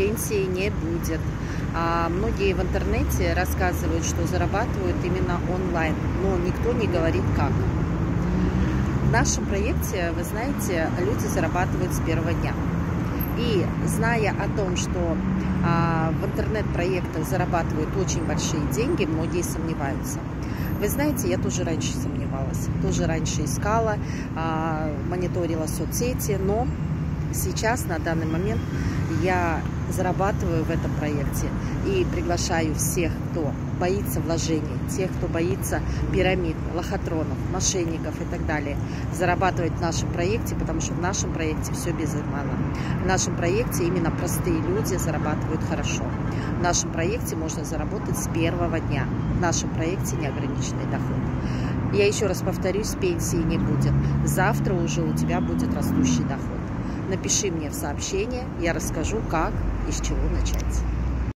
пенсии не будет. Многие в интернете рассказывают, что зарабатывают именно онлайн, но никто не говорит как. В нашем проекте, вы знаете, люди зарабатывают с первого дня. И зная о том, что в интернет-проектах зарабатывают очень большие деньги, многие сомневаются. Вы знаете, я тоже раньше сомневалась, тоже раньше искала, мониторила соцсети, но сейчас, на данный момент, я зарабатываю в этом проекте и приглашаю всех, кто боится вложений, тех, кто боится пирамид, лохотронов, мошенников и так далее, зарабатывать в нашем проекте, потому что в нашем проекте все без обмана. В нашем проекте именно простые люди зарабатывают хорошо. В нашем проекте можно заработать с первого дня. В нашем проекте неограниченный доход. Я еще раз повторюсь, пенсии не будет. Завтра уже у тебя будет растущий доход. Напиши мне в сообщение, я расскажу, как и с чего начать.